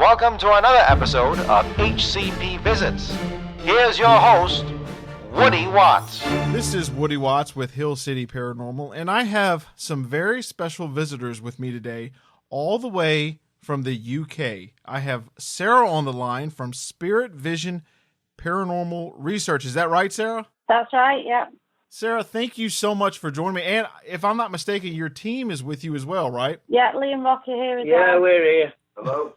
Welcome to another episode of HCP Visits. Here's your host, Woody Watts. This is Woody Watts with Hill City Paranormal, and I have some very special visitors with me today, all the way from the UK. I have Sarah on the line from Spirit Vision Paranormal Research. Is that right, Sarah? That's right, yeah. Sarah, thank you so much for joining me. And if I'm not mistaken, your team is with you as well, right? Yeah, Lee and Rocky here as well. Yeah, we're here. Hello.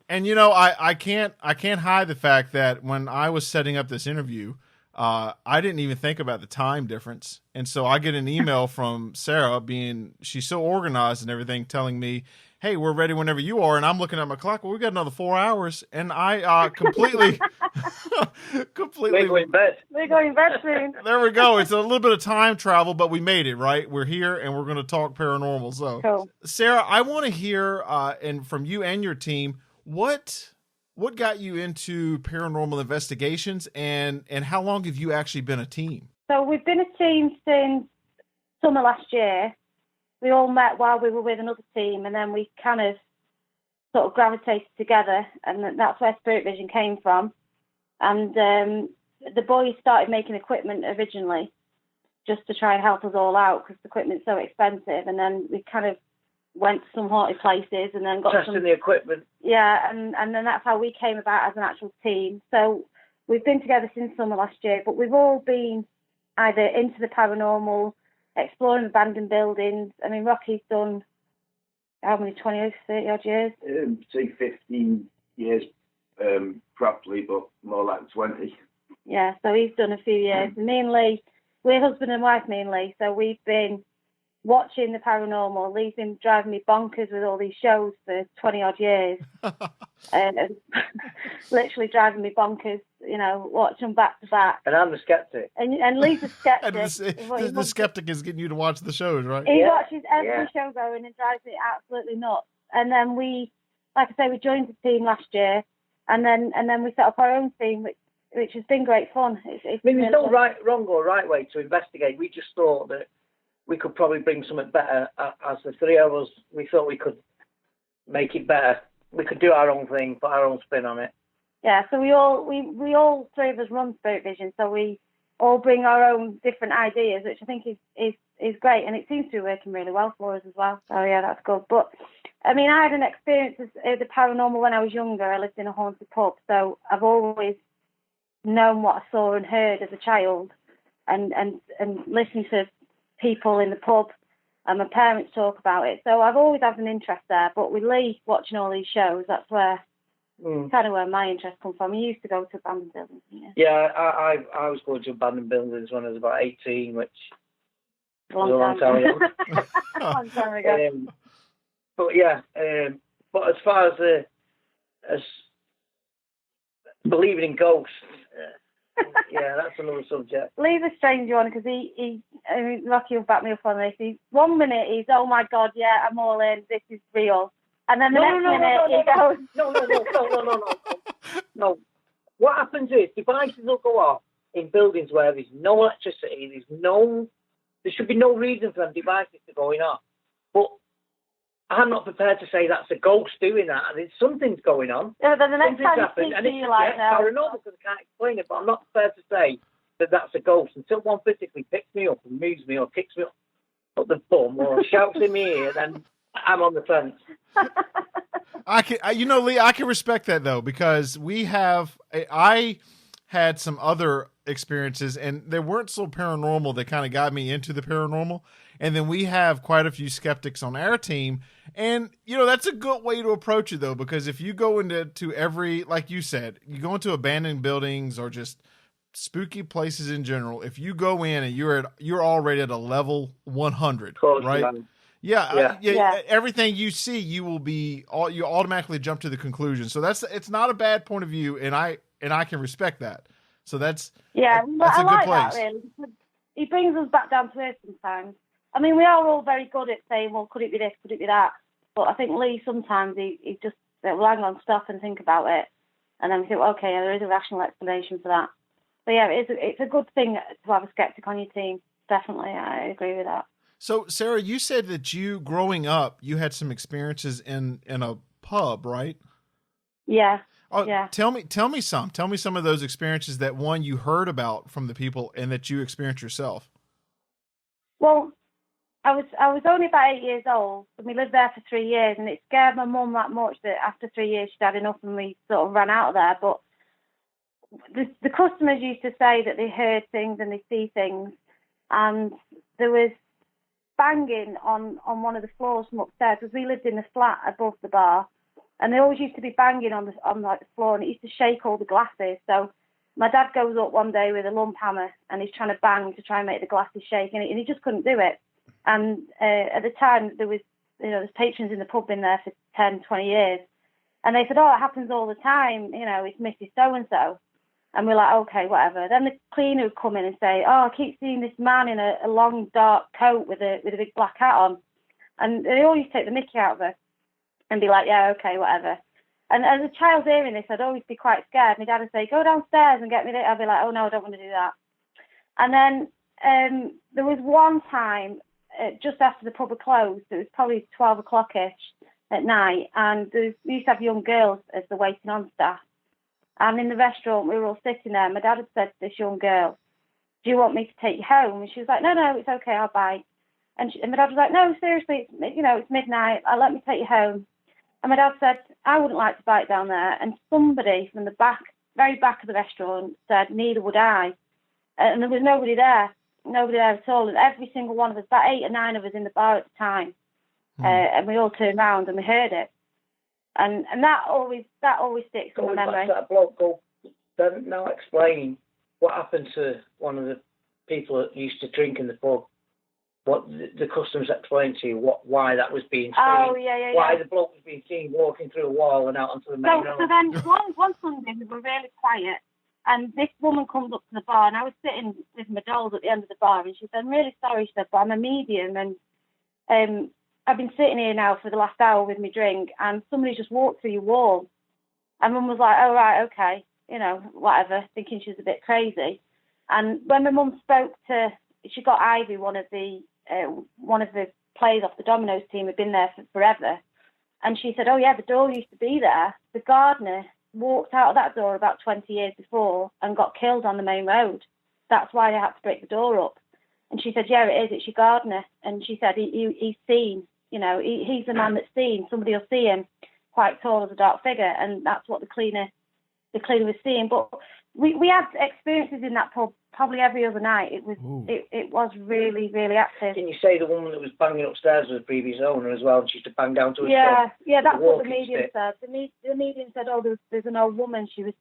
And you know, I can't hide the fact that when I was setting up this interview, I didn't even think about the time difference. And so I get an email from Sarah she's so organized and everything, telling me, hey, we're ready whenever you are. And I'm looking at my clock. Well, we got another 4 hours. And I completely. We're going to bed. We're going to bed soon. There we go. It's a little bit of time travel, but we made it, right? We're here and we're going to talk paranormal. So, cool. Sarah, I want to hear and from you and your team, what got you into paranormal investigations, and how long have you actually been a team? So we've been a team since summer last year. We all met while we were with another team, and then we kind of sort of gravitated together, and that's where Spirit Vision came from. And the boys started making equipment originally just to try and help us all out because the equipment's so expensive, and then we kind of went to some haunted places and then got testing the equipment. Yeah, and then that's how we came about as an actual team. So we've been together since summer last year, but we've all been either into the paranormal, exploring abandoned buildings. I mean, Rocky's done how many, 20, 30 odd years? Say 15 years properly, but more like 20. Yeah, so he's done a few years. Me and Lee, we're husband and wife, me and Lee, so we've been watching the paranormal. Lee's been driving me bonkers with all these shows for 20 odd years. and literally driving me bonkers, you know, watching them back to back. And I'm the skeptic. And Lee's a skeptic. the skeptic is getting you to watch the shows, right? He watches every show going and drives me absolutely nuts. And then we, like I say, we joined the team last year, and then we set up our own team, which has been great fun. It's I mean, there's no wrong or right way to investigate. We just thought that we could probably bring something better. As the three of us, we thought we could make it better. We could do our own thing, put our own spin on it. Yeah, so we all three of us run Spirit Vision, so we all bring our own different ideas, which I think is great, and it seems to be working really well for us as well. So yeah, that's good. But I mean, I had an experience with the paranormal when I was younger. I lived in a haunted pub, so I've always known what I saw and heard as a child, and listened to people in the pub and my parents talk about it. So I've always had an interest there. But with Lee watching all these shows, that's where kind of where my interest comes from. He used to go to abandoned buildings. Yeah, I was going to abandoned buildings when I was about 18, which was a long time ago. Long time ago. But yeah, but as far as believing in ghosts, yeah, that's another subject. Lee's a strange one because I mean, Rocky will back me up on this. 1 minute he's, oh my God, yeah, I'm all in, this is real. And then the next minute he goes... No. What happens is devices will go off in buildings where there's no electricity, there should be no reason for them devices to going off. But I'm not prepared to say that's a ghost doing that, and something's going on. Yeah, then the next something's time happened, you and speak it's to you like paranormal because I can't explain it, but I'm not prepared to say that that's a ghost until one physically picks me up and moves me or kicks me up the bum or shouts in my ear, then I'm on the fence. Lee, I can respect that though, because I had some other experiences and they weren't so paranormal that kind of got me into the paranormal. And then we have quite a few skeptics on our team. And, you know, that's a good way to approach it though, because if you go into every, like you said, you go into abandoned buildings or just spooky places in general, if you go in and you're already at a level 100, right? Yeah. Everything you see, you automatically jump to the conclusion. So it's not a bad point of view, and I can respect that. So that's a good place. That, really. He brings us back down to earth sometimes. I mean, we are all very good at saying, well, could it be this, could it be that? But I think Lee sometimes he just will hang on, stop and think about it, and then we think, okay, there is a rational explanation for that. So yeah, it's a good thing to have a skeptic on your team. Definitely, I agree with that. So, Sarah, you said that growing up, you had some experiences in a pub, right? Yeah. Oh, Yeah. tell me some of those experiences that one you heard about from the people and that you experienced yourself. Well, I was only about 8 years old, and we lived there for 3 years, and it scared my mum that much that after 3 years she'd had enough, and we sort of ran out of there. But the customers used to say that they heard things and they see things, and there was banging on one of the floors from upstairs, because we lived in the flat above the bar, and they always used to be banging on like the floor, and it used to shake all the glasses. So my dad goes up one day with a lump hammer, and he's trying to bang to try and make the glasses shake, and he just couldn't do it. And at the time, there's patrons in the pub been there for 10, 20 years, and they said, "Oh, it happens all the time. It's Mrs. So and so." And we're like, okay, whatever. Then the cleaner would come in and say, "Oh, I keep seeing this man in a long dark coat with a big black hat on," and they always take the mickey out of her and be like, "Yeah, okay, whatever." And as a child hearing this, I'd always be quite scared. My dad would say, "Go downstairs and get me this." I'd be like, "Oh no, I don't want to do that." And then there was one time just after the pub had closed. It was probably 12 o'clock-ish at night, and we used to have young girls as the waiting on staff. And in the restaurant, we were all sitting there. My dad had said to this young girl, "Do you want me to take you home?" And she was like, "No, it's okay, I'll bite." And my dad was like, "No, seriously, it's midnight. Let me take you home." And my dad said, "I wouldn't like to bite down there." And somebody from the very back of the restaurant said, "Neither would I." And there was nobody there at all. And every single one of us, about 8 or 9 of us in the bar at the time, and we all turned around and we heard it. And that always sticks in my memory. That bloke doesn't now explain what happened to one of the people that used to drink in the pub. What the customers explained to you, why that was being seen. Oh, yeah. Why the bloke was being seen walking through a wall and out onto the main road. So then one Sunday we were really quiet, and this woman comes up to the bar, and I was sitting with my dolls at the end of the bar, and she said, "I'm really sorry," she said, "but I'm a medium, and I've been sitting here now for the last hour with my drink, and somebody just walked through your wall." And Mum was like, "Oh, right, okay, whatever," thinking she was a bit crazy. And when my mum spoke she got Ivy, one of the players off the Dominoes team, had been there for forever. And she said, "Oh, yeah, the door used to be there. The gardener walked out of that door about 20 years before and got killed on the main road. That's why they had to break the door up." And she said, "Yeah, it is. It's your gardener." And she said, he's seen, he's the man that's seen. Somebody will see him, quite tall as a dark figure. And that's what the cleaner was seeing. But we had experiences in that pub probably every other night. It was really, really active. Can you say the woman that was banging upstairs was a previous owner as well, and she used to bang down to her Yeah, son? yeah, that's what the medium said. The medium said, "Oh, there's an old woman. She was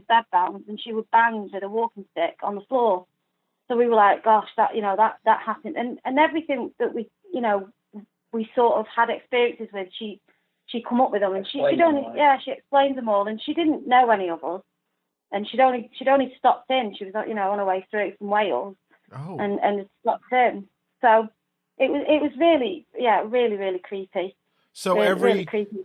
bedbound, and she would bang with a walking stick on the floor." So we were like, "Gosh, that happened." And everything that we sort of had experiences with, she come up with them, and she explained them all, and she didn't know any of us. And she'd only stopped in. She was on her way through from Wales, and stopped in. So it was really, really, really creepy. So really creepy.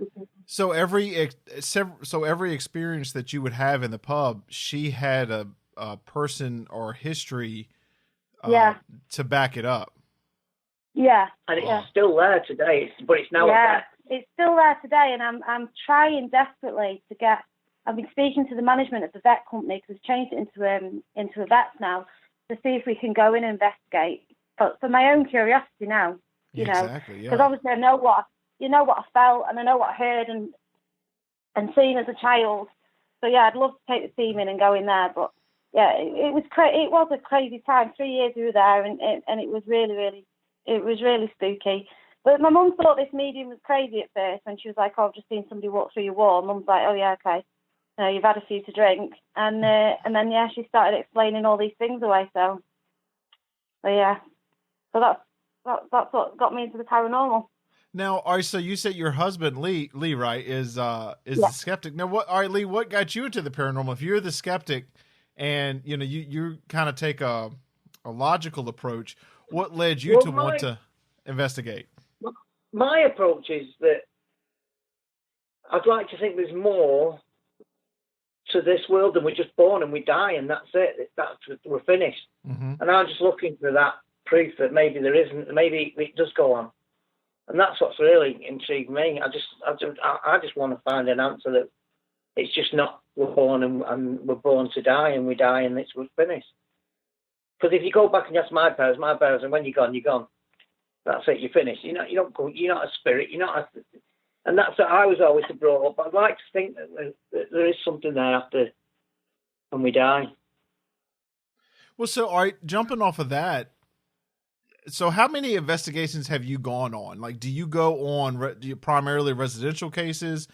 So every experience that you would have in the pub, she had a person or history, to back it up. Yeah, and it's still there today. But it's now. Yeah, it's still there today, and I'm trying desperately to get. I've been speaking to the management of the vet company, because we've changed it into a vet now, to see if we can go in and investigate. But for my own curiosity now, exactly, because obviously I know what I felt, and I know what I heard and seen as a child. So yeah, I'd love to take the team in and go in there. But yeah, it was a crazy time. 3 years we were there, and it was really, really, it was really spooky. But my mum thought this medium was crazy at first, and she was like, "Oh, I've just seen somebody walk through your wall." Mum's like, "Oh yeah, okay. You've had a few to drink," and then she started explaining all these things away. So yeah, so that's what got me into the paranormal. Now, all right, so you said your husband Lee, right, is the skeptic. Now, Lee, what got you into the paranormal? If you're the skeptic, and you kind of take a logical approach, what led you to want to investigate? My approach is that I'd like to think there's more to this world than we're just born and we die and that's it. We're finished. Mm-hmm. And I'm just looking for that proof that maybe there isn't. Maybe it does go on, and that's what's really intrigued me. I just want to find an answer that It's just not, we're born and we're born to die, and we die and it's finished. Because if you go back and ask my parents, and when you're gone, you're gone. That's it, you're finished. You're not a spirit, and that's what I was always brought up. But I'd like to think that there is something there after when we die. Well, so all right, jumping off of that, so how many investigations have you gone on? Like, do you go on primarily residential cases,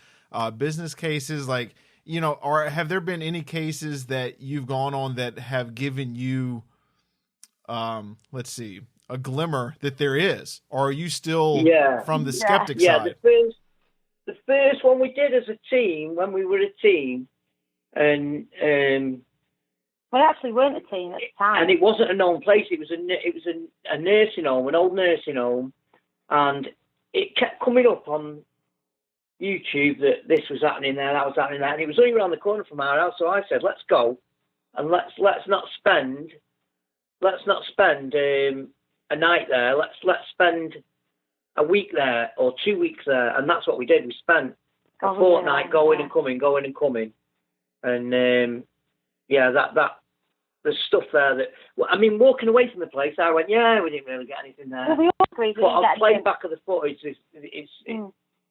business cases? Like, or have there been any cases that you've gone on that have given you, let's see, a glimmer that there is? Or are you still from the skeptic side? The first one we did as a team, when we were a team, and we actually weren't a team at the time, and it wasn't a known place. It was a nursing home, an old nursing home, and it kept coming up on YouTube that this was happening there, that was happening there, and it was only around the corner from our house. So I said, let's go, and let's not spend a night there. Let's spend a week there or 2 weeks there, and that's what we did. We spent a fortnight going and coming, and that there's stuff there that, I mean, walking away from the place, I went, we didn't really get anything there. Well, we all agreed. But I'll play back of the footage.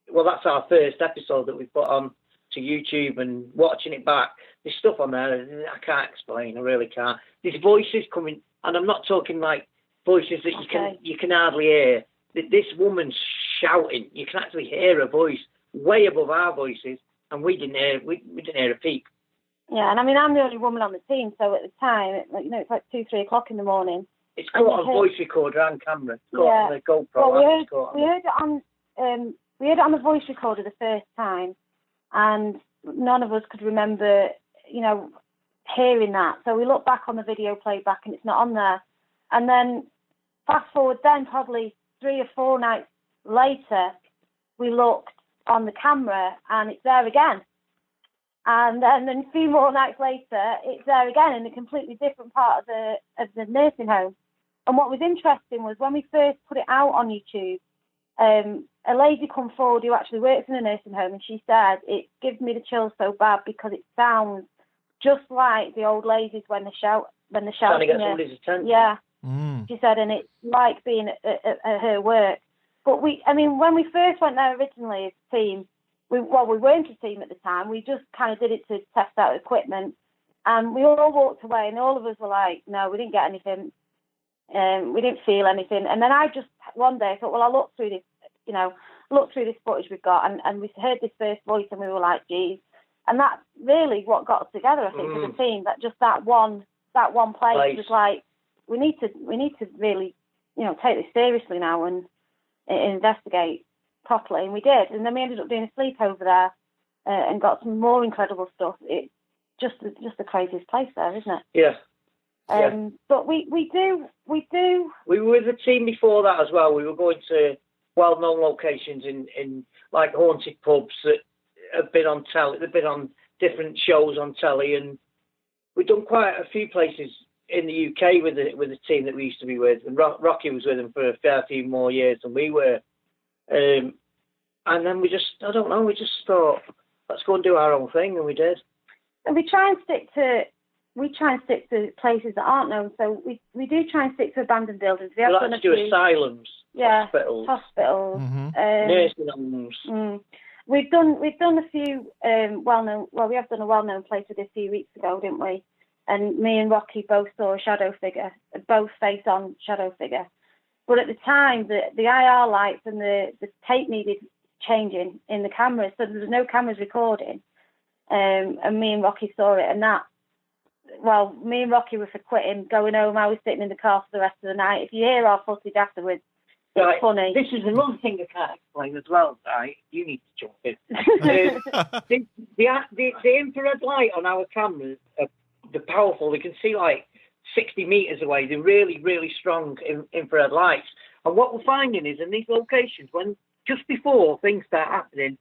Well, that's our first episode that we put on to YouTube, and watching it back, there's stuff on there I can't explain. I really can't. There's voices coming, and I'm not talking like voices that you can hardly hear. This woman's shouting. You can actually hear her voice way above our voices, and we didn't hear a peep. Yeah, and I mean, I'm the only woman on the team, so at the time, it's like 2-3 o'clock in the morning. It's caught on voice recorder and camera. It's caught on the GoPro. Well, we heard it on the voice recorder the first time, and none of us could remember, hearing that. So we looked back on the video playback, and it's not on there. And then fast forward, then probably 3 or 4 nights later, we looked on the camera, and it's there again. And then a few more nights later, it's there again in a completely different part of the nursing home. And what was interesting was when we first put it out on YouTube, a lady come forward who actually works in a nursing home, and she said, it gives me the chills so bad because it sounds just like the old ladies when they're shouting. Trying to get somebody's attention. Yeah. She said, and it's like being at her work. But when we first went there originally as a team, we weren't a team at the time. We just kind of did it to test out equipment, and we all walked away, and all of us were like, no, we didn't get anything. We didn't feel anything. And then I just one day I thought, well, I'll look through this footage we've got, and we heard this first voice, and we were like, geez. And that's really what got us together, I think, as a team. That one place was like, we need to really, take this seriously now and investigate properly, and we did. And then we ended up doing a sleepover there and got some more incredible stuff. It's just the craziest place there, isn't it? Yeah. But we do. We were with the team before that as well. We were going to well-known locations in like haunted pubs that have been on telly. They've been on different shows on telly, and we've done quite a few places in the UK with the team that we used to be with. And Rocky was with them for a fair few more years than we were. And then we just thought, let's go and do our own thing, and we did. And we try and stick to places that aren't known. So we do try and stick to abandoned buildings. We like to do asylums, hospitals, nursing homes. We've done a few well-known. Well, we have done a well-known place with this a few weeks ago, didn't we? And me and Rocky both saw a shadow figure, both face-on shadow figure. But at the time, the IR lights and the tape needed changing in the cameras, so there was no cameras recording. And me and Rocky saw it, and me and Rocky were for quitting, going home. I was sitting in the car for the rest of the night. If you hear our footage afterwards, it's funny. This is another thing I can't explain as well, right? You need to jump in. The infrared light on our cameras are powerful. We can see like 60 meters away. They're really, really strong infrared lights. And what we're finding is in these locations, when just before things start happening,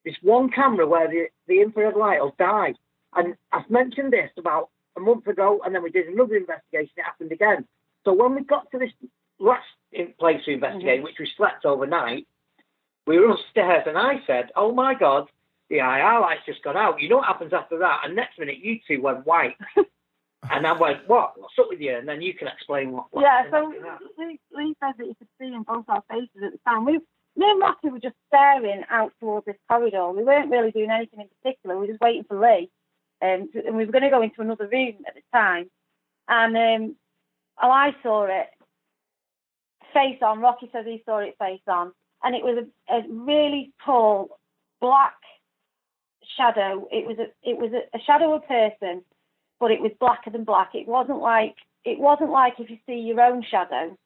there's one camera where the infrared light will die. And I've mentioned this about a month ago, and then we did another investigation. It happened again. So when we got to this last place to investigate, which we slept overnight, we were upstairs, and I said, oh my God, the IR light's just gone out. You know what happens after that? And next minute, you two went white. And I went, what? What's up with you? And then you can explain what yeah, so Lee said that you could see in both our faces at the time. Me and Rocky were just staring out towards this corridor. We weren't really doing anything in particular. We were just waiting for Lee. And we were going to go into another room at the time. And I saw it face on. Rocky said he saw it face on. And it was a really tall, black shadow. It was a shadow of a person, but it was blacker than black. It wasn't like if you see your own shadow.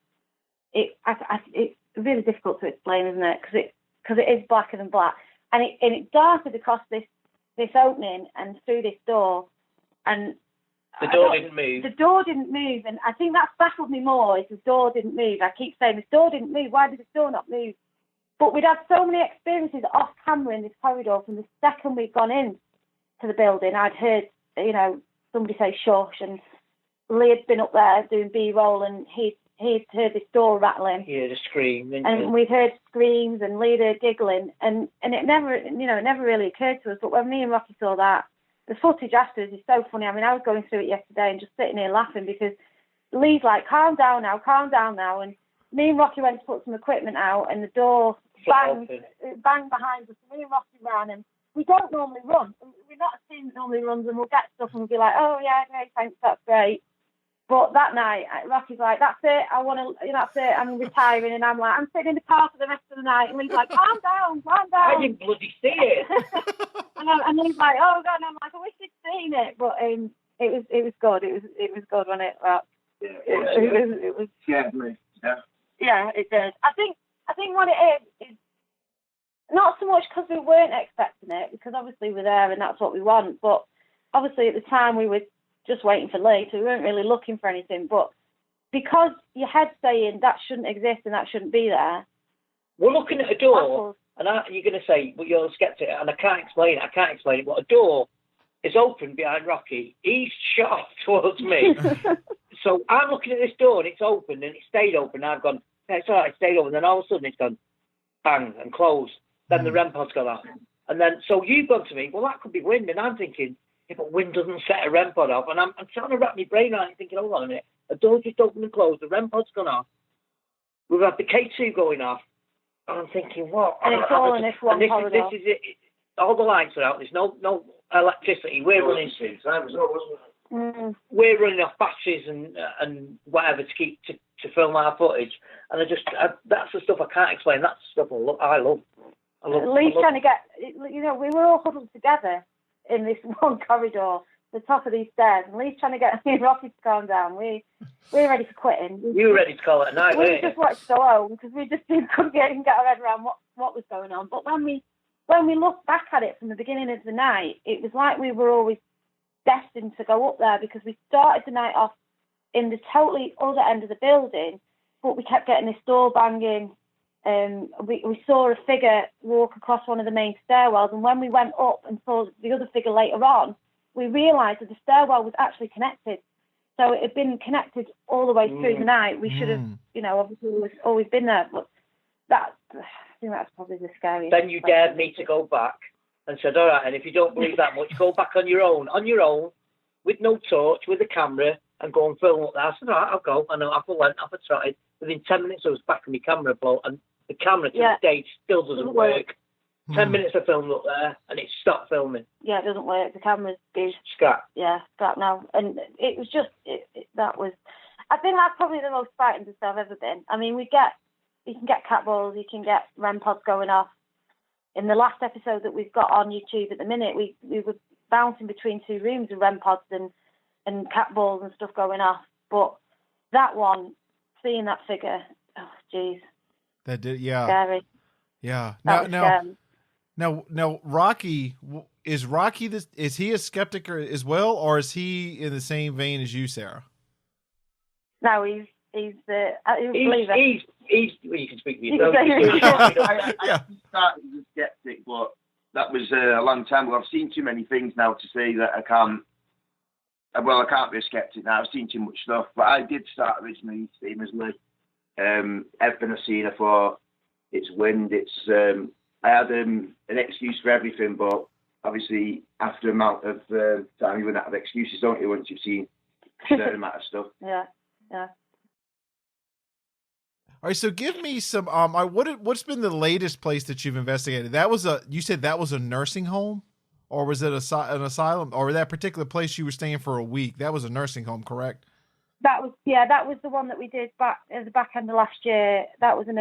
It's really difficult to explain, isn't it? Because it is blacker than black, and it darted across this opening and through this door, and the door didn't move. The door didn't move, and I think that's baffled me more. Is the door didn't move? I keep saying this door didn't move. Why did the door not move? But we'd had so many experiences off camera in this corridor from the second we'd gone in to the building. I'd heard, somebody say shush, and Lee had been up there doing B-roll, and he'd heard this door rattling. Yeah, the scream. And we'd heard screams and Lee heard giggling, and it never really occurred to us. But when me and Rocky saw that, the footage afterwards is so funny. I mean, I was going through it yesterday and just sitting here laughing because Lee's like, calm down now. And me and Rocky went to put some equipment out, and the door banged behind us. Me and Rocky ran, and we don't normally run. We're not a team that normally runs, and we'll get stuff and we'll be like, oh yeah, great, thanks, that's great. But that night, Rocky's like, that's it, that's it, I'm retiring. And I'm like, I'm sitting in the car for the rest of the night. And Lee's like, calm down. I didn't bloody see it. and Lee's like, oh God, and I'm like, I wish you'd seen it. But it was good. It was good, wasn't it? Rock? Yeah, it was scared me. Yeah. Yeah, it did. I think what it is not so much because we weren't expecting it, because obviously we're there and that's what we want. But obviously at the time we were just waiting for Lee, so we weren't really looking for anything. But because your head's saying that shouldn't exist and that shouldn't be there. We're looking at a door, and you're going to say, well, you're a skeptic, and I can't explain it. But a door is open behind Rocky. He's shot towards me. So I'm looking at this door, and it's open, and it stayed open. I've gone, yeah, it's all right, it stayed open. Then all of a sudden it's gone bang and closed. Then the REM pod's gone off. And then, so you've gone to me, well, that could be wind. And I'm thinking, yeah, but wind doesn't set a REM pod off. And I'm trying to wrap my brain around it, thinking, hold on a minute. The door just opened and closed. The REM pod's gone off. We've had the K2 going off. And I'm thinking, what? And it's all in this one corridor. This is it. All the lights are out. There's no electricity. We're running. We're running off batteries and whatever to film our footage. And that's the stuff I can't explain. That's the stuff I love. Lee's trying to get, we were all huddled together in this one corridor, the top of these stairs, and Lee's trying to get me and Rocky to calm down. We're ready for quitting. You were ready to call it a night, weren't you? We just wanted to go home because we just couldn't get our head around what was going on. But when we look back at it from the beginning of the night, it was like we were always destined to go up there, because we started the night off in the totally other end of the building, but we kept getting this door banging. We saw a figure walk across one of the main stairwells, and when we went up and saw the other figure later on, we realised that the stairwell was actually connected. So it had been connected all the way through the night. We should have, obviously always been there. But I think that's probably the scariest. Then you dared me to go back and said, all right, and if you don't believe that much, go back on your own, with no torch, with a camera, and go and film up there. I said, all right, I'll go. And off I went, off I tried. Within 10 minutes, I was back on my camera blow, and the camera to this day still doesn't work. 10 minutes I filmed up there, and it stopped filming. Yeah, it doesn't work. The camera's scrap. Yeah, scrap now. And it was just, that was, I think that's probably the most frightened I've ever been. I mean, you can get cat balls, you can get REM pods going off. In the last episode that we've got on YouTube at the minute, we were bouncing between two rooms of REM pods and cat balls and stuff going off. But that one, seeing that figure, oh, jeez. That did, yeah. Scary. Yeah. Now, Rocky, is he a skeptic as well, or is he in the same vein as you, Sarah? No, he's a believer. Well, you can speak for yourself. I started as a skeptic, but that was a long time ago. I've seen too many things now to say that I can't be a skeptic now. I've seen too much stuff. But I did start originally, same as Lee. Everything I've seen, I thought, it's wind, I had an excuse for everything, but obviously after amount of time you run out of excuses, don't you? Once you've seen a certain amount of stuff. Yeah. All right, so give me some. What's been the latest place that you've investigated? You said that was a nursing home, or was it an asylum, or that particular place you were staying for a week? That was a nursing home, correct? That was the one that we did back at the back end of last year. That was a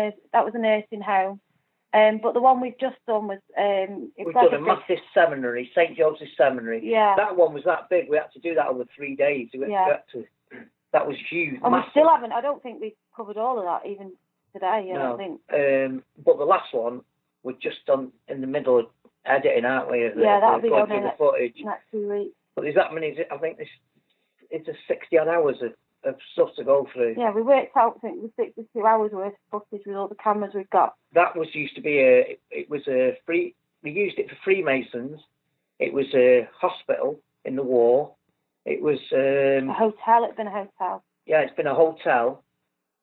nursing home. But the one we've just done was we've done a massive seminary, St. Joseph's Seminary. Yeah. That one was that big. We had to do that over 3 days. That was huge. And we still haven't. I don't think we've covered all of that even today. I don't think. But the last one, we're just done in the middle of editing, aren't we? That'll be going on through the footage. Next 2 weeks. But there's that many. I think it's a 60 odd hours of stuff to go through. Yeah, we worked out. I think it was 62 hours worth of footage with all the cameras we've got. That used to be it was a free. We used it for Freemasons. It was a hospital in the war. It was a hotel. It's been a hotel. Yeah, it's been a hotel.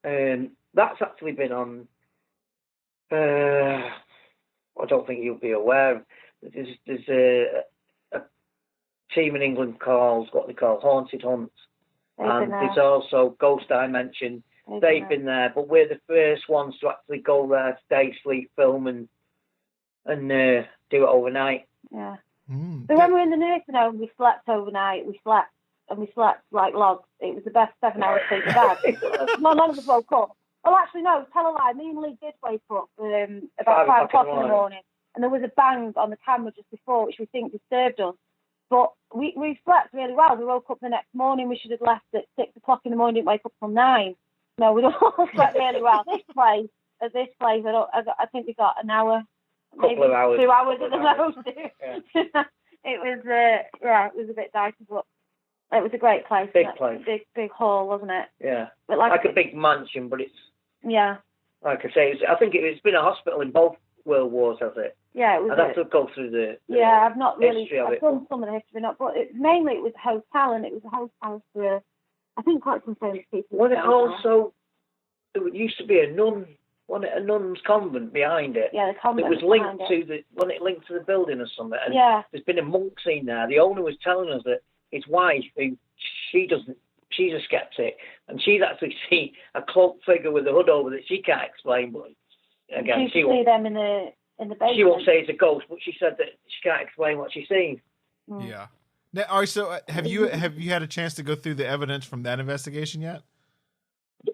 That's actually been on. I don't think you'll be aware. There's a team in England called what they call Haunted Hunts, and there's also Ghost Dimension. They've been there, but we're the first ones to actually go there, stay, sleep, film, and do it overnight. Yeah. So when we were in the nursing home, we slept overnight. We slept like logs. It was the best 7 hours sleep we've had. None of us woke up. Well, actually, no, tell a lie. Me and Lee did wake up about 5 o'clock in the morning, and there was a bang on the camera just before, which we think disturbed us. But we slept really well. We woke up the next morning. We should have left at 6 o'clock in the morning. Didn't wake up till 9. No, we all slept really well. At this place, I think we got an hour. Couple of hours. 2 hours at the most. Yeah. It was a bit dicey, but it was a great place. Big place. Big hall, wasn't it? Yeah. But like a big mansion, but it's... Yeah. Like I say, I think it's been a hospital in both World Wars, has it? Yeah, it was. I'd have to go through the I've not really... history of I've it. done some of the history, but mainly it was a hotel, and it was a hotel for, I think, quite some famous people. Was it also... There used to be a nun's convent behind it. Yeah, the convent. It was linked to the building or something. And there's been a monk scene there. The owner was telling us that his wife, she's a skeptic, and she's actually seen a cloaked figure with a hood over that she can't explain. But again, she see them in the basement. She won't say it's a ghost, but she said that she can't explain what she's seen. Mm. Yeah. Now, all right, so have you had a chance to go through the evidence from that investigation yet?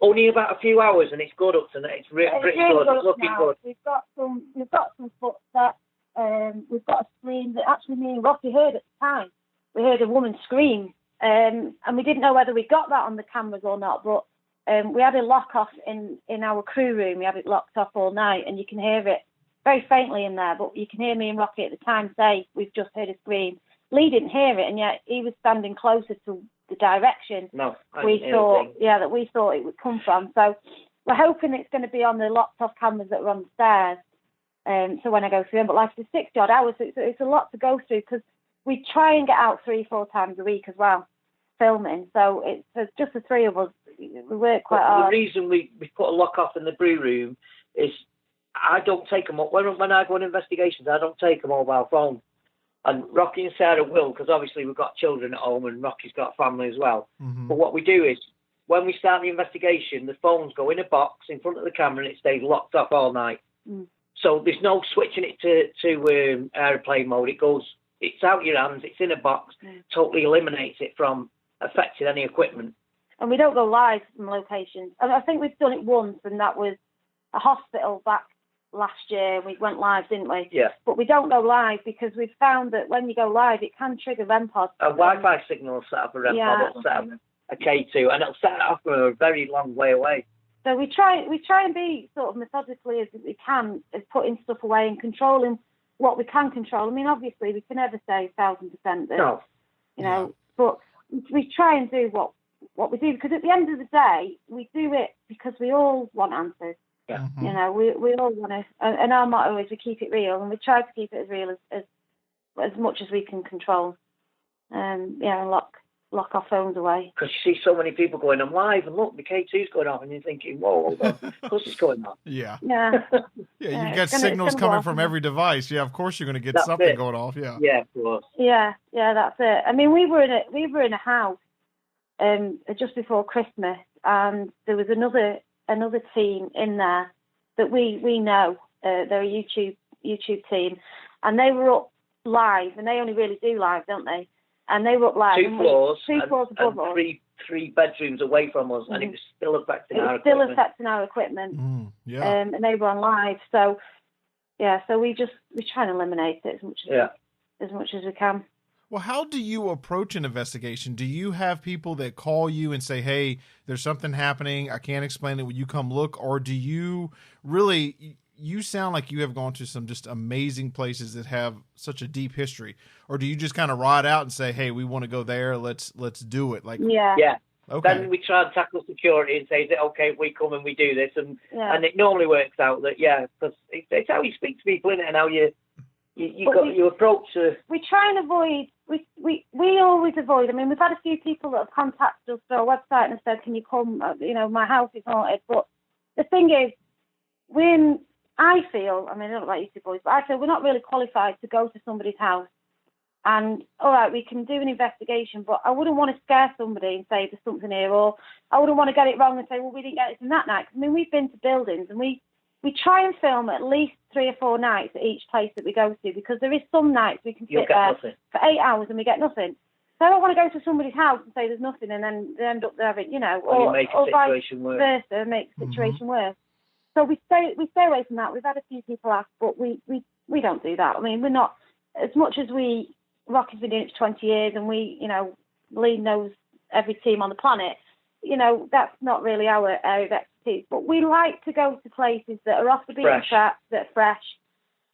Only about a few hours, and it's good up to now. It's pretty good. It's looking good. We've got some footsteps. We've got a scream that actually me and Rocky heard at the time. We heard a woman scream, and we didn't know whether we got that on the cameras or not. But we had a lock off in our crew room. We had it locked off all night, and you can hear it very faintly in there. But you can hear me and Rocky at the time say we've just heard a scream. Lee didn't hear it, and yet he was standing closer to the direction we thought it would come from. So we're hoping it's going to be on the locked off cameras that are on the stairs. So when I go through them, but like the 60 odd hours, it's a lot to go through because we try and get out 3-4 times a week as well, filming. So it's just the three of us. We work quite hard. The reason we put a lock off in the brew room is I don't take them up when I go on investigations. I don't take a mobile phone. And Rocky and Sarah will, because obviously we've got children at home and Rocky's got family as well. Mm-hmm. But what we do is, when we start the investigation, the phones go in a box in front of the camera and it stays locked off all night. Mm. So there's no switching it to airplane mode. It's out your hands, it's in a box, totally eliminates it from affecting any equipment. And we don't go live from locations. I think we've done it once, and that was a hospital back last year. We went live, didn't we? Yeah. But we don't go live because we've found that when you go live, it can trigger REM pods. A Wi-Fi signal will set up a REM pod, it'll set up a K2, and it'll set it off from a very long way away. So we try and be sort of methodically as we can, as putting stuff away and controlling what we can control. I mean, obviously, we can never say 1,000% that, no. You know, but we try and do what we do, because at the end of the day, we do it because we all want answers. Yeah. Mm-hmm. You know, we all want to, and our motto is we keep it real, and we try to keep it as real as much as we can control. And lock lock our phones away. Because you see so many people going, I'm live, and look, the K2's going off, and you're thinking, whoa, hold on, of course it's going on. Yeah. Yeah. Yeah, you've got signals coming from every device. Yeah, of course you're going to get That's something it. going off. Yeah. Yeah, of course. Yeah, that's it. I mean, we were in a house just before Christmas, and there was another team in there that we know. They're a YouTube team, and they were up live, and they only really do live, don't they? And they were up live. Two floors above us. Three bedrooms away from us, and it was still affecting our equipment. Still affecting our equipment. Yeah. And they were on live. So, yeah, so we try and eliminate it as much as we can. Well, how do you approach an investigation? Do you have people that call you and say, hey, there's something happening, I can't explain it, will you come look? Or do you really... You sound like you have gone to some just amazing places that have such a deep history. Or do you just kind of ride out and say, hey, we want to go there, let's do it? Like, yeah. Okay. Then we try and tackle security and say, is it okay if we come and we do this? And it normally works out that, because it's how you speak to people, isn't it? And how you approach. We try and avoid. We always avoid. I mean, we've had a few people that have contacted us through our website and said, "Can you come? My house is haunted." But the thing is, I feel. I mean, I don't know about you two boys, but I feel we're not really qualified to go to somebody's house. And all right, we can do an investigation, but I wouldn't want to scare somebody and say there's something here, or I wouldn't want to get it wrong and say, well, we didn't get it from that night. I mean, we've been to buildings and we try and film at least 3 or 4 nights at each place that we go to, because there is some nights we can sit there for 8 hours and we get nothing. So I don't want to go to somebody's house and say there's nothing, and then they end up there having, or make a situation worse. Versa, make the situation worse. So we stay away from that. We've had a few people ask, but we don't do that. I mean, we're not, as much as Rocky's been doing it for 20 years, and Lee knows every team on the planet, that's not really our area of expertise. But we like to go to places that are off the beaten track, that are fresh.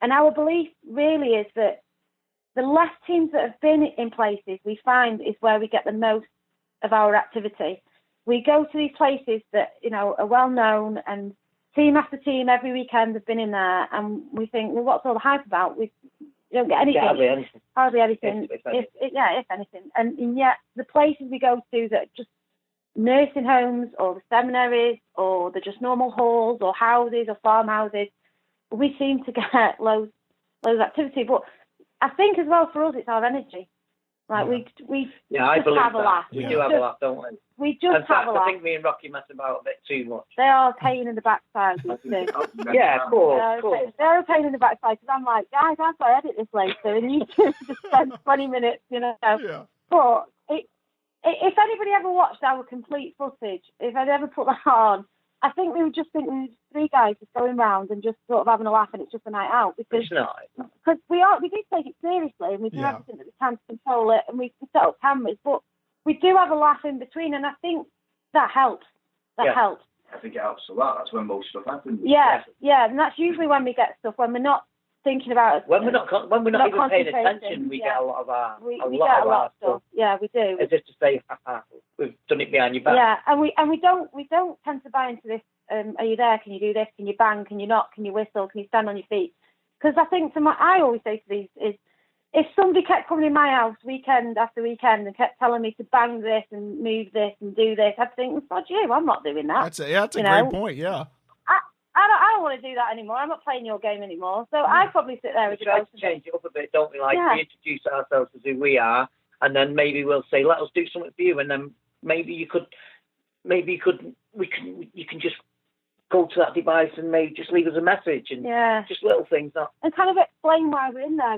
And our belief really is that the less teams that have been in places, we find, is where we get the most of our activity. We go to these places that, are well known, and team after team every weekend have been in there, and we think, well, what's all the hype about? We don't get anything. Hardly anything. If anything. And yet the places we go to that are just nursing homes, or the seminaries, or they're just normal halls or houses or farmhouses, we seem to get loads of activity. But I think as well, for us, it's our energy. Like we I just believe have a laugh. We do have a laugh, don't we? We just have a laugh. I think me and Rocky mess about a bit too much. They are a pain in the backside. Yeah, of course. They're a pain in the backside, because I'm like, guys, I've got to edit this later, and you two just spend 20 minutes, Yeah. But if anybody ever watched our complete footage, if I'd ever put that on, I think we would just think we were 3 guys just going round and just sort of having a laugh, and it's just a night out. Because it's not. Because we do take it seriously, and we do everything that we can to control it, and we set up cameras, but we do have a laugh in between, and I think that helps. That helps. I think it helps a lot. That's when most stuff happens. Yeah, and that's usually when we get stuff, when we're not thinking about it. When we're not even paying attention, we get a lot of our stuff. Yeah, we do. As if to say, we've done it behind your back. Yeah, and we don't tend to buy into this. Are you there? Can you do this? Can you bang? Can you knock? Can you whistle? Can you stand on your feet? Because I think I always say to these is, if somebody kept coming in my house weekend after weekend and kept telling me to bang this and move this and do this, I'd think, well, sod you, I'm not doing that. That's a great point. Yeah. I don't want to do that anymore. I'm not playing your game anymore. So I probably sit there and try to change it up a bit, don't we? Like, we introduce ourselves as who we are, and then maybe we'll say, let us do something for you, and then you can just go to that device and maybe just leave us a message, and just little things. And kind of explain why we're in there,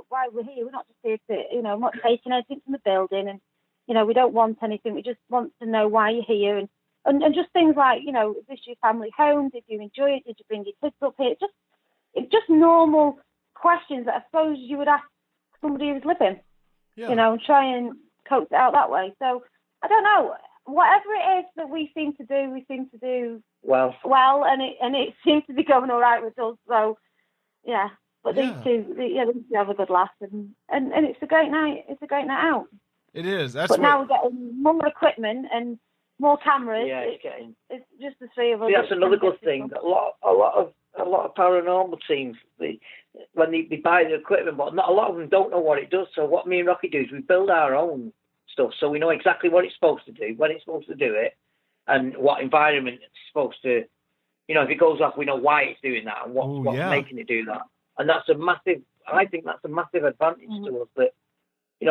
why we're here. We're not just here to, I'm not taking anything from the building, and, we don't want anything. We just want to know why you're here, and just things like, is this your family home? Did you enjoy it? Did you bring your kids up here? Just normal questions that I suppose you would ask somebody who's living, and try and coax it out that way. So I don't know. Whatever it is that we seem to do well, and it seems to be going all right with us. So yeah, but these two have a good laugh, and it's a great night. It's a great night out. It is. Now we're getting more equipment and more cameras. Yeah, it's just the 3 of us. See, that's another good thing. A lot of paranormal teams, when they buy the equipment, but not a lot of them don't know what it does. So what me and Rocky do is we build our own stuff, so we know exactly what it's supposed to do, when it's supposed to do it, and what environment it's supposed to. If it goes off, we know why it's doing that and what's making it do that. And that's a massive. I think that's a massive advantage to us that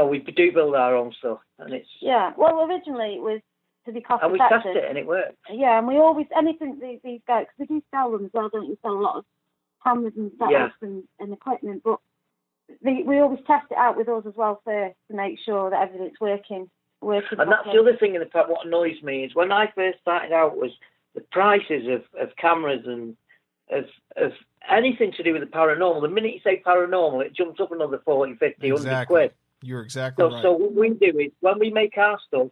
we do build our own stuff, and it's Well, originally it was to be cost effective, and we test it, and it works. Yeah, and we always anything these guys, because we do sell them as well, don't we? Sell a lot of cameras and setups and equipment, but we always test it out with us as well first to make sure that everything's working. And that's the other thing in the fact. What annoys me is when I first started out was the prices of cameras and of anything to do with the paranormal. The minute you say paranormal, it jumps up another 40, 50, 100 quid. You're exactly right. So what we do is when we make our stuff,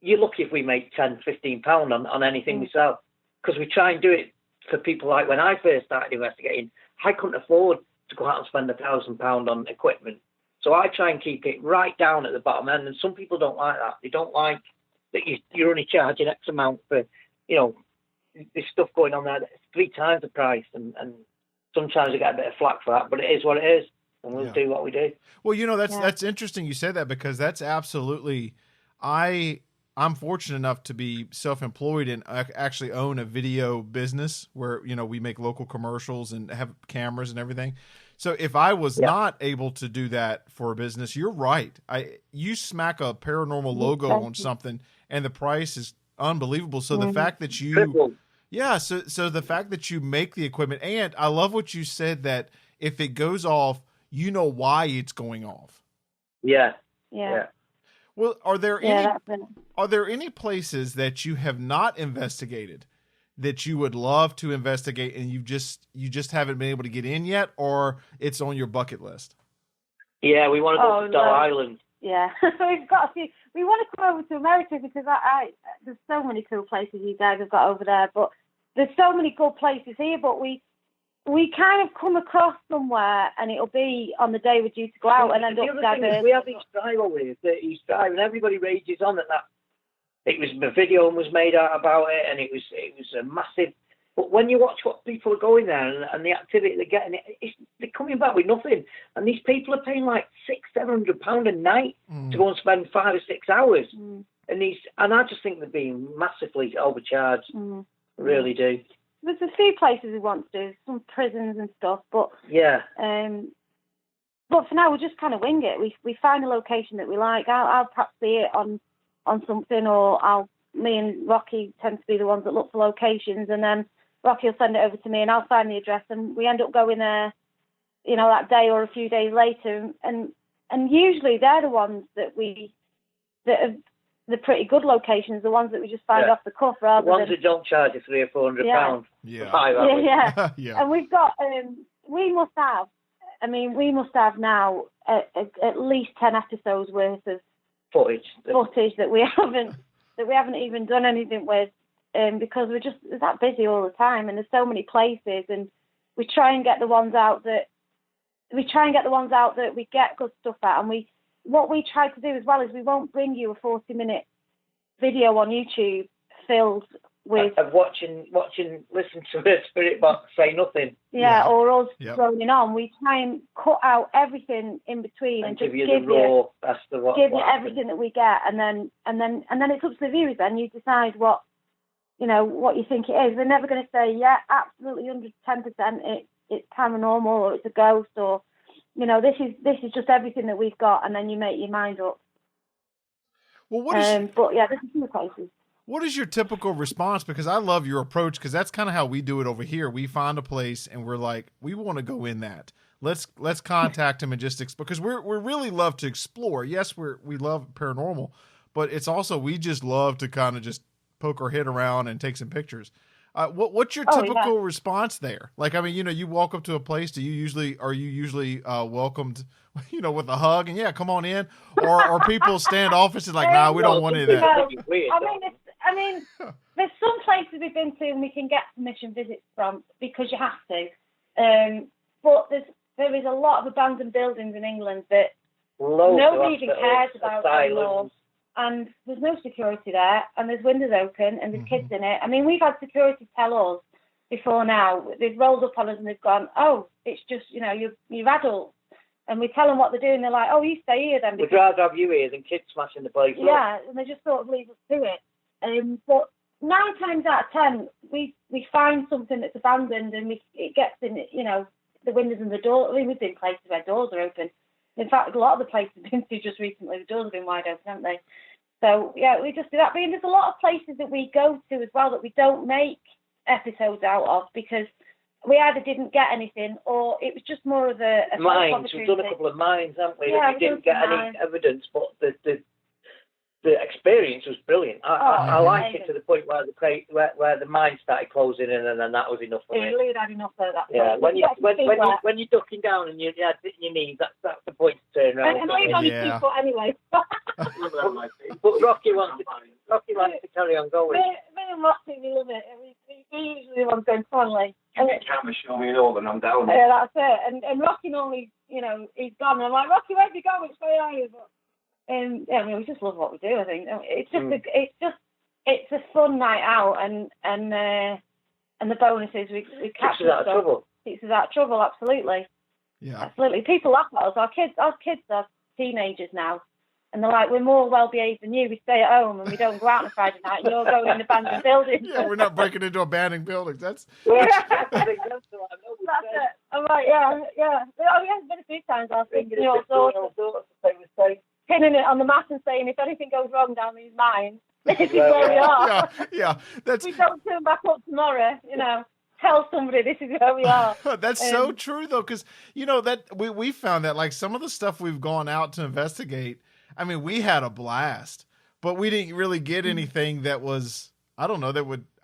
you're lucky if we make £10, £15 on anything we sell, because we try and do it for people like when I first started investigating. I couldn't afford to go out and spend £1,000 on equipment, so I try and keep it right down at the bottom end. And some people don't like that. They don't like that you're only charging X amount for this stuff going on there. It's 3 times the price, and sometimes I get a bit of flack for that, but it is what it is, and we'll do what we do. Well, that's interesting you said that, because that's absolutely. I'm fortunate enough to be self-employed and actually own a video business where, we make local commercials and have cameras and everything. So if I was not able to do that for a business, you're right. You smack a paranormal logo on something and the price is unbelievable. So the fact that you, so the fact that you make the equipment, and I love what you said that if it goes off, you know why it's going off. Yeah. Well, are there any places that you have not investigated that you would love to investigate and you just haven't been able to get in yet, or it's on your bucket list? Yeah, we want to go to Dull Island. Yeah, so we've got a few. We want to come over to America because there's so many cool places you guys have got over there, but there's so many good places here. But we kind of come across somewhere and it'll be on the day we're due to go out and end up diverse. We have East Drive over here, East Drive, and everybody rages on that. It was the video was made out about it, and it was a massive. But when you watch what people are going there and the activity they're getting, they're coming back with nothing. And these people are paying like £600-700 a night to go and spend 5 or 6 hours. And I just think they're being massively overcharged. I really do. There's a few places we want to do, some prisons and stuff, but but for now we just kind of wing it. We find a location that we like. I'll perhaps see it on something, or me and Rocky tend to be the ones that look for locations, and then Rocky will send it over to me and I'll find the address, and we end up going there, that day or a few days later, and usually they're the ones that are the pretty good locations, the ones that we just find off the cuff rather ones that don't charge you £300 or £400. Yeah. And we've got we must have now at least 10 episodes worth of footage that we haven't even done anything with, because we're just that busy all the time, and there's so many places, and we try and get the ones out that we get good stuff at. And what we try to do as well is we won't bring you a 40-minute video on YouTube filled with of watching, listen to the spirit box say nothing. Or us droning on. We try and cut out everything in between and just give you the raw. That's the what. Give you everything that we get, and then it's up to the viewers. Then you decide what you think it is. They're never going to say absolutely 110%. It's paranormal, or it's a ghost, or this is just everything that we've got, and then you make your mind up. Well, there's a few places. What is your typical response? Because I love your approach, because that's kind of how we do it over here. We find a place and we're like, we want to go in that. Let's contact them and just because we really love to explore. Yes, we love paranormal, but it's also we just love to kind of just poke our head around and take some pictures. What's your typical response there? Like, I mean, you walk up to a place. Are you usually welcomed, with a hug and come on in, or people standoffish and like, nah, we don't want any of that. I mean, there's some places we've been to and we can get permission visits from because you have to. But there is a lot of abandoned buildings in England that nobody even cares about anymore. And there's no security there, and there's windows open, and there's kids in it. I mean, we've had security tell us before now. They've rolled up on us and they've gone, "Oh, it's just you're adults." and we tell them what they're doing. They're like, "Oh, you stay here then." We'd rather have you here than kids smashing the place up. Yeah, and they just sort of leave us to it. But 9 times out of 10, we find something that's abandoned, and it gets in, you know, the windows and the doors. I mean, we've been places where doors are open. In fact, a lot of the places we've been to just recently, the doors have been wide open, haven't they? So, yeah, we just do that. But there's a lot of places that we go to as well that we don't make episodes out of because we either didn't get anything or it was just more of a mines. We've done a couple of mines, haven't we? Yeah, we didn't get any evidence, but the experience was brilliant. I liked it to the point where the mine started closing in, and then that was enough for me. Really had enough of that. Yeah, when you're ducking down and you're your knees, that's the point to turn around. And leave on your feet, but anyway. But Rocky wants to carry on going. Me and Rocky, we love it. We usually the ones going fondly. And the camera show me all, and I'm down. Yeah, that's it. And Rocky normally, you know, he's gone. And I'm like, Rocky, where'd you go? Which way are you? But yeah, I mean, we just love what we do. I think it's just it's a fun night out, and the bonuses we catch. Keeps us out of trouble. Keeps us out of trouble, absolutely. Yeah, absolutely. People laugh at us. Our kids are teenagers now, and they're like, we're more well behaved than you. We stay at home and we don't go out on a Friday night. And you're going in abandoned buildings. Yeah, we're not breaking into abandoned buildings. That's it. I'm like, yeah. Oh, yeah, it's been a few times last week. Pinning it on the map and saying, if anything goes wrong down these mines, this is where we are. Yeah. We don't turn back up tomorrow, you know. Tell somebody this is where we are. That's so true, though, because, you know, that we found that, like, some of the stuff we've gone out to investigate, I mean, we had a blast, but we didn't really get anything that was, I don't know,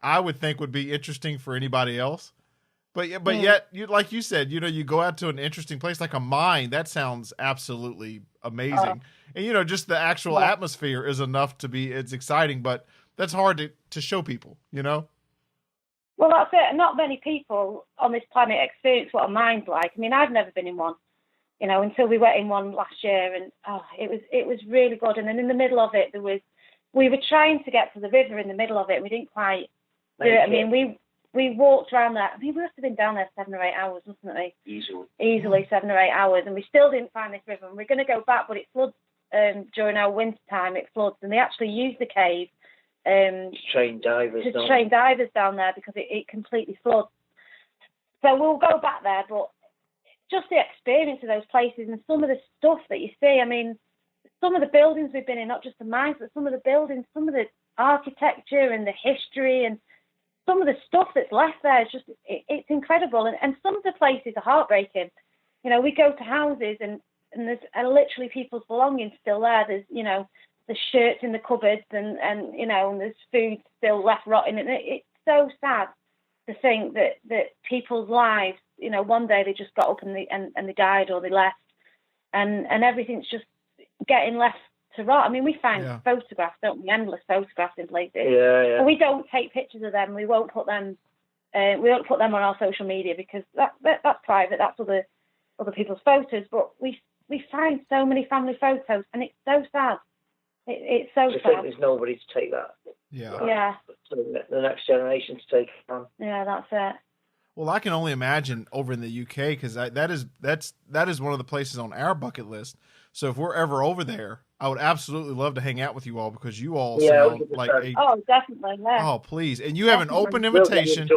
I would think would be interesting for anybody else. But yet, like you said, you know, you go out to an interesting place like a mine. That sounds absolutely amazing. And, you know, just the actual atmosphere is enough it's exciting, but that's hard to show people, you know? Well, that's it. Not many people on this planet experience what a mine's like. I mean, I've never been in one, you know, until we went in one last year, and it was really good. And then in the middle of it, we were trying to get to the river in the middle of it, and we didn't quite do it. I mean, we walked around there. I mean, we must have been down there 7 or 8 hours, mustn't we? Easily 7 or 8 hours, and we still didn't find this river. And we're going to go back, but it floods during our winter time. It floods, and they actually use the cave to train divers down there because it completely floods. So we'll go back there, but just the experience of those places and some of the stuff that you see. I mean, some of the buildings we've been in, not just the mines, but some of the buildings, some of the architecture and the history and some of the stuff that's left there is just, it's incredible. And some of the places are heartbreaking. You know, we go to houses and there's literally people's belongings still there. There's, you know, the shirts in the cupboards and you know, and there's food still left rotting. And it's so sad to think that people's lives, you know, one day they just got up and they died or they left. And everything's just getting left to rot. I mean, we find photographs, don't we? Endless photographs in places. Yeah. But we don't take pictures of them. We won't put them. We won't put them on our social media because that's private. That's other people's photos. But we find so many family photos, and it's so sad. It's so sad. I think there's nobody to take that. Yeah. The next generation to take it on. Yeah, that's it. Well, I can only imagine over in the UK because that is one of the places on our bucket list. So if we're ever over there, I would absolutely love to hang out with you all because you all sound like definitely. Yeah. Oh, please. And you have an open invitation.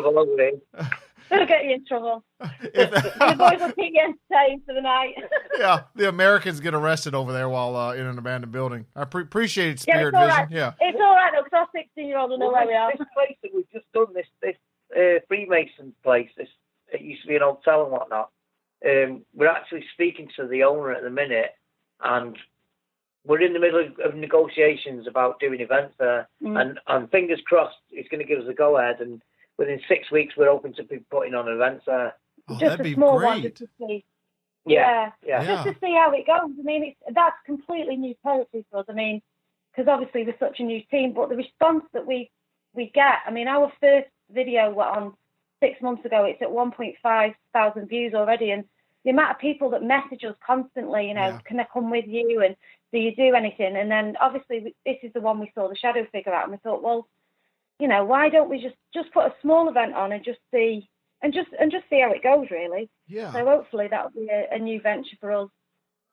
We'll get you in trouble. The boys will keep you entertained for the night. Yeah, the Americans get arrested over there while in an abandoned building. I appreciate Spirit Vision. Right. Yeah, it's all right though because our 16-year-old will know where we are. This place that we've just done, this Freemason place, it used to be an hotel and whatnot. We're actually speaking to the owner at the minute, and we're in the middle of negotiations about doing events there. And fingers crossed, it's going to give us a go ahead. And within 6 weeks, we're open to be putting on events there. Oh, just that'd a be small great. one, just to see. Yeah. Just to see how it goes. I mean, that's completely new territory for us. I mean, because obviously we're such a new team, but the response that we get. I mean, our first video went on 6 months ago. It's at 1.5 thousand views already, and the amount of people that message us constantly, you know, can I come with you and do you do anything? And then obviously this is the one we saw the shadow figure out, and we thought, well, you know, why don't we just put a small event on and just see and just see how it goes, really. Yeah. So hopefully that'll be a new venture for us.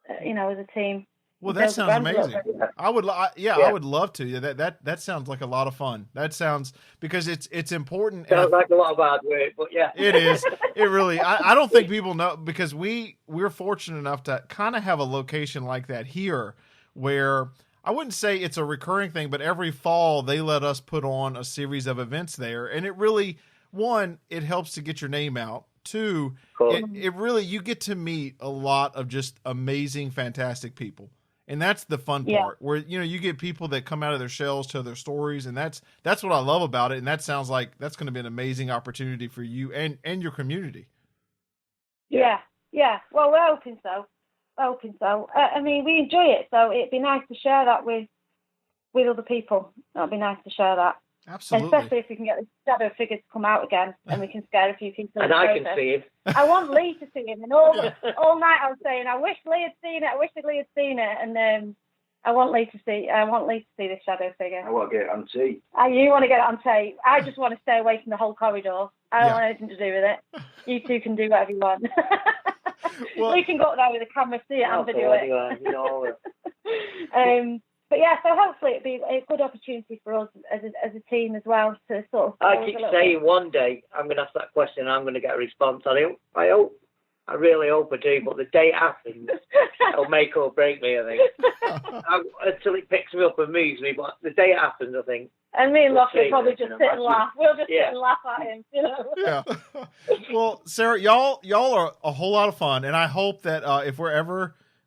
as a team. Well, that sounds amazing. I would, Yeah. I would love to. That sounds like a lot of fun. That sounds, because it's important. Sounds like a lot of hard work, but yeah, it is. It really. I don't think people know, because we're fortunate enough to kind of have a location like that here, where I wouldn't say it's a recurring thing, but every fall they let us put on a series of events there, and it really, one, it helps to get your name out. Two, Cool. it really, you get to meet a lot of just amazing, fantastic people. And that's the fun part, where, you get people that come out of their shells, tell their stories. And that's what I love about it. And that sounds like that's going to be an amazing opportunity for you and your community. Yeah. Well, we're hoping so. I mean, we enjoy it. So it'd be nice to share that with other people. That'd be nice to share that. Absolutely. Especially if we can get the shadow figures to come out again and we can scare a few people. And I can see him. I want Lee to see him. And all night I was saying, I wish Lee had seen it. And I want Lee to see this shadow figure. I want to get it on tape. You want to get it on tape. I just want to stay away from the whole corridor. I don't want anything to do with it. You two can do whatever you want. Well, we can go up there with a camera, see it, and video it. But yeah, so hopefully it'd be a good opportunity for us as a team as well to sort of. I keep saying one day I'm going to ask that question and I'm going to get a response. I really hope I do, but the day it happens, it'll make or break me, I think. Until it picks me up and moves me, but the day it happens, I think. And me and Locke will probably just sit and laugh. We'll just sit and laugh at him, Yeah. Well, Sarah, y'all are a whole lot of fun, and I hope that if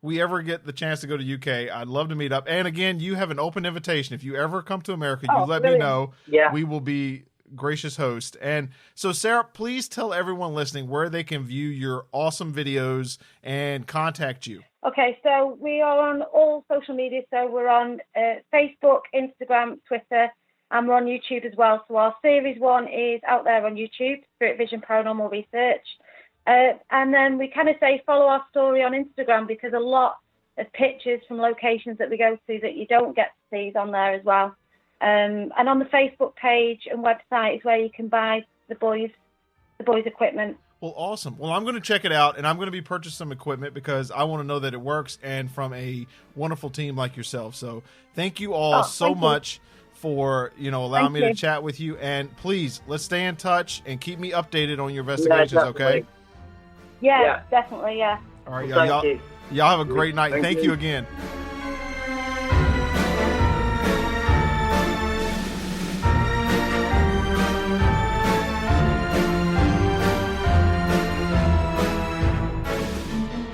we ever get the chance to go to UK, I'd love to meet up. And again, you have an open invitation. If you ever come to America, you let me know. Yeah. We will be gracious host. And so, Sarah, please tell everyone listening where they can view your awesome videos and contact you. Okay, so we are on all social media. So we're on Facebook, Instagram, Twitter, and we're on YouTube as well. So our series 1 is out there on YouTube, Spirit Vision Paranormal Research. And then we kind of say follow our story on Instagram, because a lot of pictures from locations that we go to that you don't get to see is on there as well. And on the Facebook page and website is where you can buy the boys' equipment. Well, awesome. Well, I'm going to check it out, and I'm going to be purchasing some equipment because I want to know that it works, and from a wonderful team like yourself. So thank you all so much for allowing me to chat with you. And please, let's stay in touch and keep me updated on your investigations, okay? Yeah, definitely, yeah. All right, y'all have a great night. Thank you again.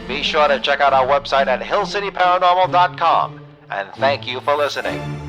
Be sure to check out our website at hillcityparanormal.com. And thank you for listening.